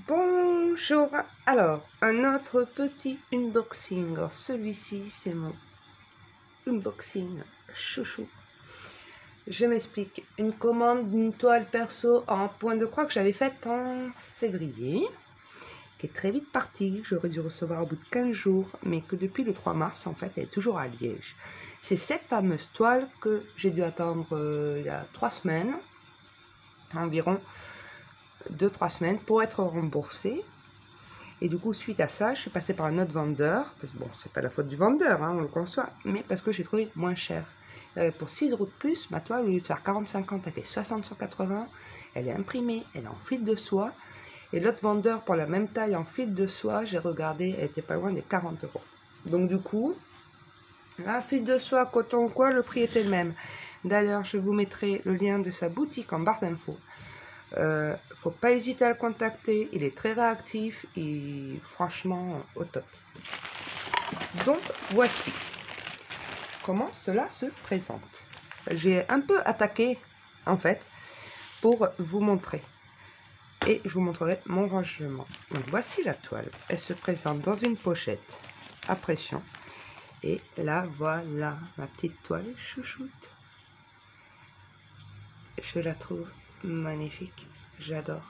Bonjour, alors un autre petit unboxing. Alors, celui-ci c'est mon unboxing chouchou. Je m'explique, une commande d'une toile perso en point de croix que j'avais faite en février, qui est très vite partie, j'aurais dû recevoir au bout de 15 jours, mais que depuis le 3 mars en fait elle est toujours à Liège. C'est cette fameuse toile que j'ai dû attendre il y a 3 semaines, environ 2-3 semaines pour être remboursée. Et du coup, suite à ça, je suis passée par un autre vendeur. Bon, c'est pas la faute du vendeur, hein, on le conçoit, mais parce que j'ai trouvé moins cher. Pour 6 € de plus, ma toile, au lieu de faire 40,50, elle fait 60,180. Elle est imprimée, elle est en fil de soie. Et l'autre vendeur, pour la même taille en fil de soie, j'ai regardé, elle était pas loin des 40 €. Donc du coup, la fil de soie, coton ou quoi, le prix était le même. D'ailleurs, je vous mettrai le lien de sa boutique en barre d'infos. Faut pas hésiter à le contacter, il est très réactif et franchement au top. Donc voici comment cela se présente. J'ai un peu attaqué en fait pour vous montrer et je vous montrerai mon rangement. Donc voici la toile, elle se présente dans une pochette à pression et là voilà ma petite toile chouchoute. Je la trouve magnifique, j'adore.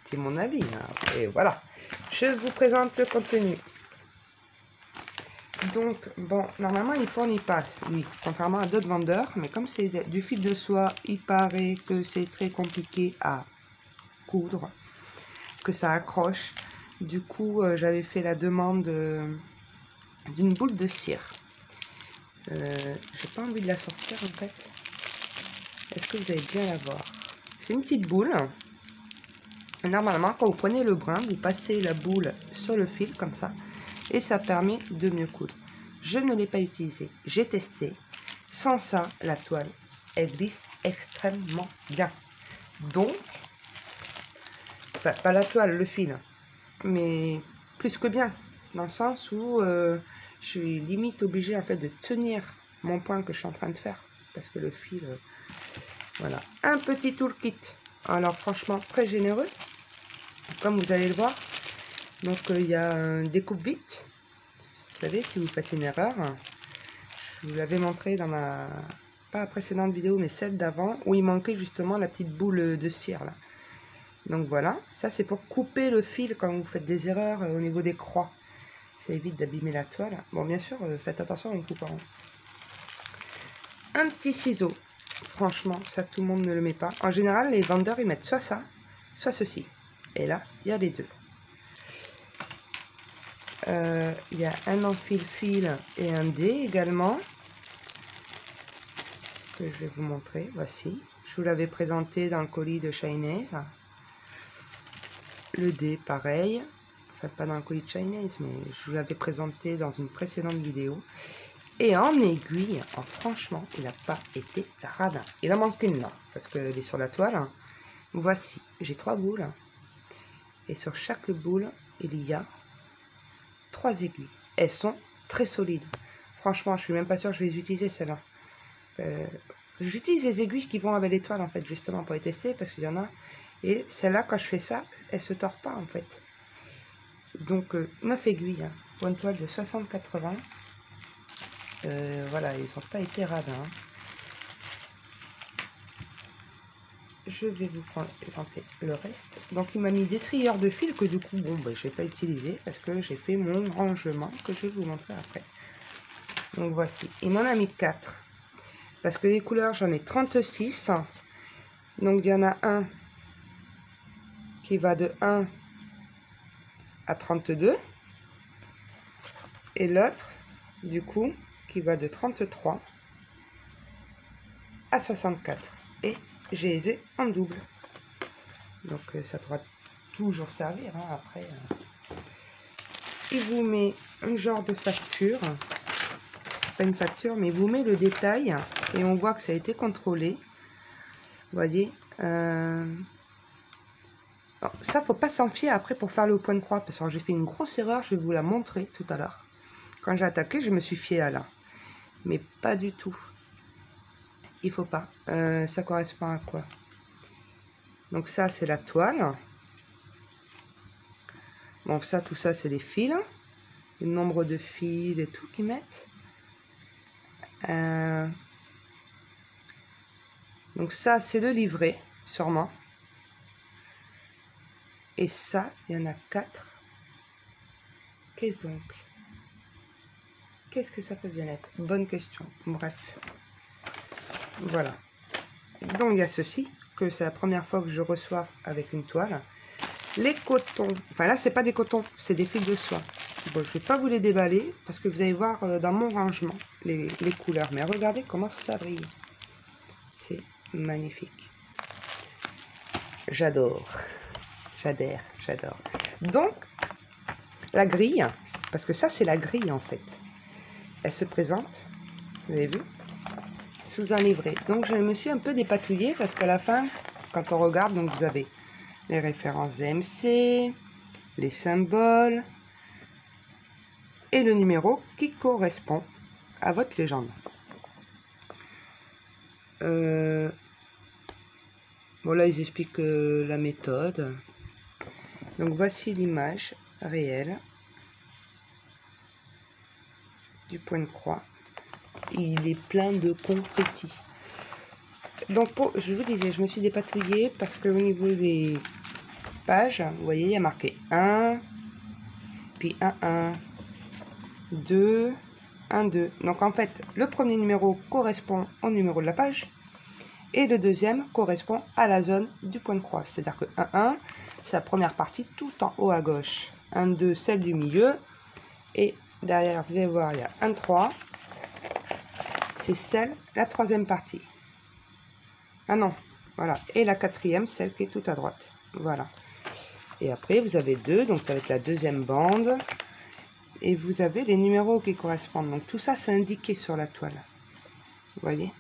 C'est mon avis, hein. Et voilà, je vous présente le contenu. Donc, bon, normalement, il ne fournit pas, lui, contrairement à d'autres vendeurs, mais comme c'est du fil de soie, il paraît que c'est très compliqué à coudre, que ça accroche. Du coup, j'avais fait la demande d'une boule de cire. J'ai pas envie de la sortir, en fait. Est-ce que vous allez bien la voir? C'est une petite boule. Normalement, quand vous prenez le brin, vous passez la boule sur le fil comme ça et ça permet de mieux coudre. Je ne l'ai pas utilisé, j'ai testé. Sans ça, la toile, elle glisse extrêmement bien. Donc, enfin, pas la toile, le fil, mais plus que bien, dans le sens où je suis limite obligée en fait de tenir mon point que je suis en train de faire parce que le fil, voilà. Un petit toolkit, alors franchement très généreux. Comme vous allez le voir, donc il y a un découpe vite. Vous savez, si vous faites une erreur, je vous l'avais montré dans ma pas la précédente vidéo, mais celle d'avant, où il manquait justement la petite boule de cire là. Donc voilà, ça c'est pour couper le fil quand vous faites des erreurs au niveau des croix. Ça évite d'abîmer la toile. Bon, bien sûr, faites attention en coupant. Un petit ciseau. Franchement, ça tout le monde ne le met pas. En général, les vendeurs ils mettent soit ça, soit ceci. Et là, il y a les deux. Il y a un enfile-fil et un dé également. Que je vais vous montrer. Voici. Je vous l'avais présenté dans le colis de Chinese. Le dé, pareil. Enfin, pas dans le colis de Chinese, mais je vous l'avais présenté dans une précédente vidéo. Et en aiguille, franchement, il n'a pas été radin. Il en manque une là, parce qu'elle est sur la toile. Voici. J'ai 3 boules. Et sur chaque boule, il y a 3 aiguilles. Elles sont très solides. Franchement, je suis même pas sûre que je vais les utiliser celles-là. J'utilise les aiguilles qui vont avec les toiles en fait, justement pour les tester parce qu'il y en a. Et celle-là, quand je fais ça, elle se tord pas en fait. Donc 9 aiguilles hein, pour une toile de 60-80. Voilà, ils n'ont pas été radins. Hein. Je vais vous présenter le reste. Donc il m'a mis des trieurs de fil que du coup, bon, ben, je vais pas utiliser parce que j'ai fait mon rangement que je vais vous montrer après. Donc voici, il m'en a mis 4. Parce que les couleurs, j'en ai 36. Donc il y en a un qui va de 1 à 32. Et l'autre, du coup, qui va de 33 à 64. Et j'ai les ai en double. Donc ça pourra toujours servir hein, après. Il vous met un genre de facture. Pas une facture, mais il vous met le détail. Et on voit que ça a été contrôlé. Vous voyez. Alors, ça, faut pas s'en fier après pour faire le point de croix. Parce que j'ai fait une grosse erreur, je vais vous la montrer tout à l'heure. Quand j'ai attaqué, je me suis fié à là. Mais pas du tout. Il faut pas. Ça correspond à quoi? Donc ça, c'est la toile. Bon, ça, tout ça, c'est les fils. Le nombre de fils et tout qu'ils mettent. Donc ça, c'est le livret, sûrement. Et ça, il y en a 4. Qu'est-ce donc? Qu'est-ce que ça peut bien être? Bonne question. Bref. Voilà. Donc, il y a ceci, que c'est la première fois que je reçois avec une toile. Les cotons. Enfin, là, c'est pas des cotons, c'est des fils de soie. Bon, je vais pas vous les déballer, parce que vous allez voir dans mon rangement les couleurs. Mais regardez comment ça brille. C'est magnifique. J'adore. J'adore. Donc, la grille, parce que ça, c'est la grille, en fait. Elle se présente, vous avez vu, sous un livret. Donc, je me suis un peu dépatouillée, parce qu'à la fin, quand on regarde, donc vous avez les références MC, les symboles, et le numéro qui correspond à votre légende. Bon, là, ils expliquent la méthode. Donc, voici l'image réelle du point de croix. Il est plein de confettis. Donc, je vous disais, je me suis dépatouillée parce que au niveau des pages, vous voyez, il y a marqué 1, puis 1, 2, 1, 2. Donc, en fait, le premier numéro correspond au numéro de la page et le deuxième correspond à la zone du point de croix. C'est-à-dire que 1, c'est la première partie tout en haut à gauche. 1, 2, celle du milieu. Et derrière, vous allez voir, il y a 1, 3. C'est la troisième partie. Ah non, voilà. Et la quatrième, celle qui est tout à droite. Voilà. Et après, vous avez 2, donc ça va être la deuxième bande. Et vous avez les numéros qui correspondent. Donc tout ça, c'est indiqué sur la toile. Vous voyez?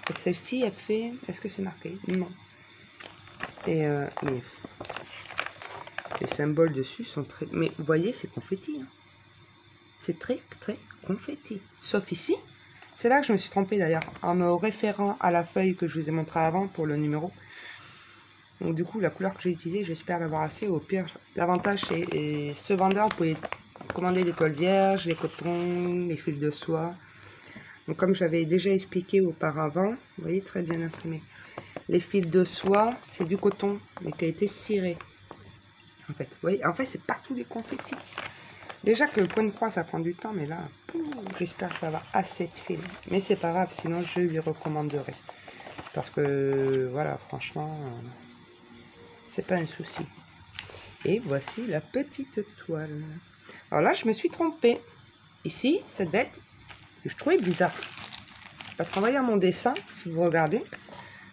Et celle-ci, elle fait... Est-ce que c'est marqué? Non. Et mais les symboles dessus sont très... Mais vous voyez, c'est confetti. Hein. C'est très, très confetti. Sauf ici. C'est là que je me suis trompée d'ailleurs, en me référant à la feuille que je vous ai montré avant pour le numéro. Donc du coup, la couleur que j'ai utilisée, j'espère l'avoir assez. Au pire, l'avantage, c'est ce vendeur, vous pouvez commander des toiles vierges, les cotons, les fils de soie. Donc comme j'avais déjà expliqué auparavant, vous voyez, très bien imprimé. Les fils de soie, c'est du coton, mais qui a été ciré. En fait, vous voyez, en fait, c'est partout des confettis. Déjà que le point de croix, ça prend du temps, mais là, j'espère que je vais avoir assez de fils. Mais c'est pas grave, sinon je lui recommanderai. Parce que, voilà, franchement, c'est pas un souci. Et voici la petite toile. Alors là, je me suis trompée. Ici, cette bête, je trouvais bizarre. Parce qu'en voyant mon dessin, si vous regardez,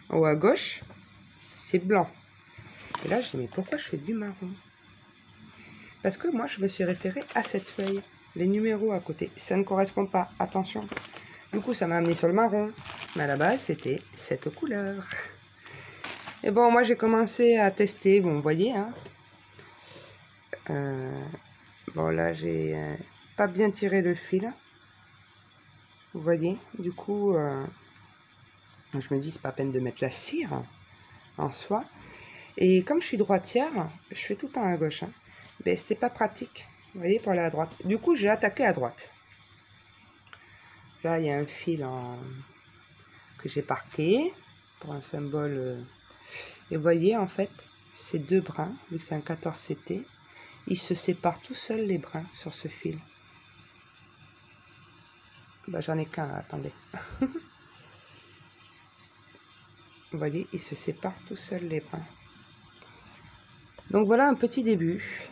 en haut à gauche, c'est blanc. Et là, je dis, mais pourquoi je fais du marron? Parce que moi, je me suis référée à cette feuille. Les numéros à côté, ça ne correspond pas. Attention. Du coup, ça m'a amené sur le marron. Mais à la base, c'était cette couleur. Et bon, moi, j'ai commencé à tester. Bon, vous voyez, hein. Bon, là, j'ai pas bien tiré le fil. Vous voyez. Du coup, je me dis, c'est pas peine de mettre la cire en soi. Et comme je suis droitière, je fais tout le temps à gauche. Hein. Mais c'était pas pratique, vous voyez, pour aller à droite. Du coup, j'ai attaqué à droite. Là, il y a un fil que j'ai parqué pour un symbole. Et vous voyez, en fait, ces deux brins, vu que c'est un 14 CT, ils se séparent tout seuls, les brins, sur ce fil. Bah, j'en ai qu'un, attendez. Vous voyez, ils se séparent tout seuls, les brins. Donc voilà un petit début.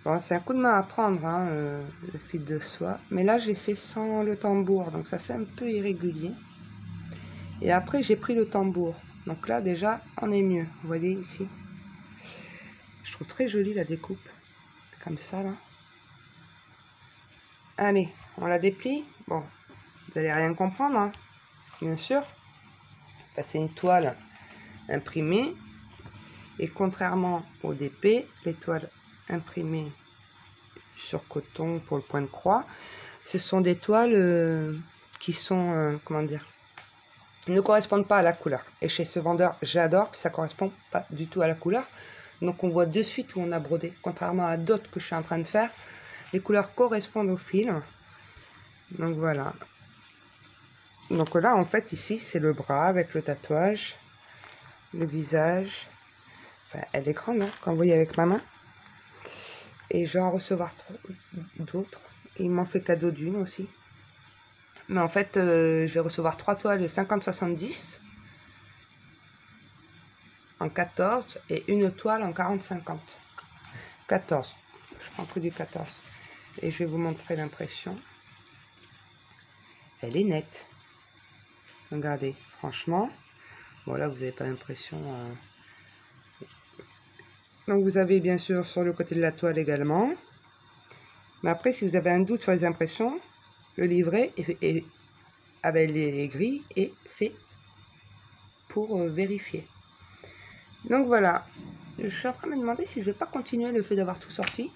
Bon, c'est un coup de main à prendre, hein, le fil de soie. Mais là, j'ai fait sans le tambour, donc ça fait un peu irrégulier. Et après, j'ai pris le tambour. Donc là, déjà, on est mieux. Vous voyez ici. Je trouve très jolie la découpe. Comme ça, là. Allez, on la déplie. Bon, vous n'allez rien comprendre, hein, bien sûr. C'est une toile imprimée. Et contrairement au DP, les toiles imprimées sur coton pour le point de croix, ce sont des toiles qui sont, comment dire, ne correspondent pas à la couleur. Et chez ce vendeur, j'adore, puis ça ne correspond pas du tout à la couleur. Donc on voit de suite où on a brodé. Contrairement à d'autres que je suis en train de faire, les couleurs correspondent au fil. Donc voilà. Donc là, en fait, ici, c'est le bras avec le tatouage, le visage. Enfin, elle est grande, hein, quand vous voyez avec ma main. Et je vais en recevoir d'autres. Il m'en fait cadeau d'une aussi. Mais en fait, je vais recevoir 3 toiles de 50-70 en 14 et une toile en 40-50. 14. Je prends que du 14. Et je vais vous montrer l'impression. Elle est nette. Regardez, franchement. Bon, là, vous n'avez pas l'impression. Donc, vous avez bien sûr sur le côté de la toile également. Mais après, si vous avez un doute sur les impressions, le livret avec les grilles est fait pour vérifier. Donc voilà, je suis en train de me demander si je ne vais pas continuer le fait d'avoir tout sorti.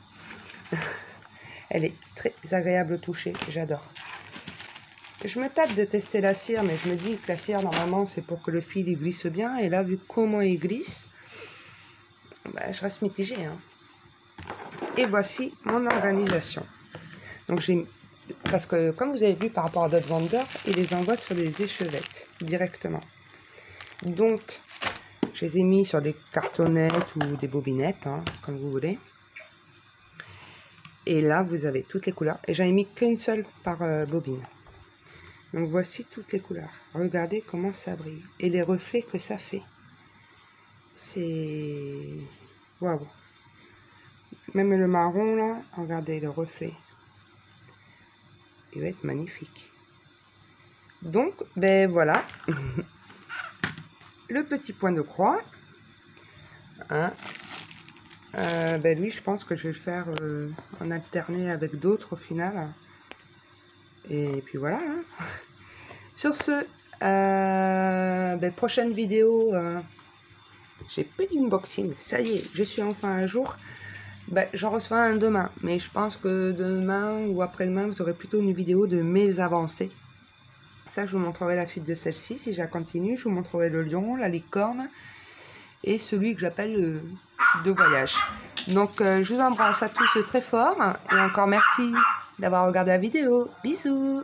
Elle est très agréable au toucher, j'adore. Je me tâte de tester la cire, mais je me dis que la cire, normalement, c'est pour que le fil il glisse bien. Et là, vu comment il glisse, bah, je reste mitigée. Hein. Et voici mon organisation. Donc j'ai, parce que comme vous avez vu par rapport à d'autres vendeurs, ils les envoient sur des échevettes directement. Donc je les ai mis sur des cartonnettes ou des bobinettes, hein, comme vous voulez. Et là vous avez toutes les couleurs. Et j'en ai mis qu'une seule par bobine. Donc voici toutes les couleurs. Regardez comment ça brille. Et les reflets que ça fait. C'est... Waouh. Même le marron là, regardez le reflet. Il va être magnifique. Donc, ben voilà. Le petit point de croix. Hein. Ben lui, je pense que je vais le faire en alterner avec d'autres au final. Et puis voilà. Hein. Sur ce, ben, prochaine vidéo. J'ai plus d'unboxing. Ça y est, je suis enfin à jour. Ben, j'en reçois un demain. Mais je pense que demain ou après-demain, vous aurez plutôt une vidéo de mes avancées. Ça, je vous montrerai la suite de celle-ci. Si je la continue, je vous montrerai le lion, la licorne et celui que j'appelle de voyage. Donc, je vous embrasse à tous très fort. Et encore merci d'avoir regardé la vidéo. Bisous!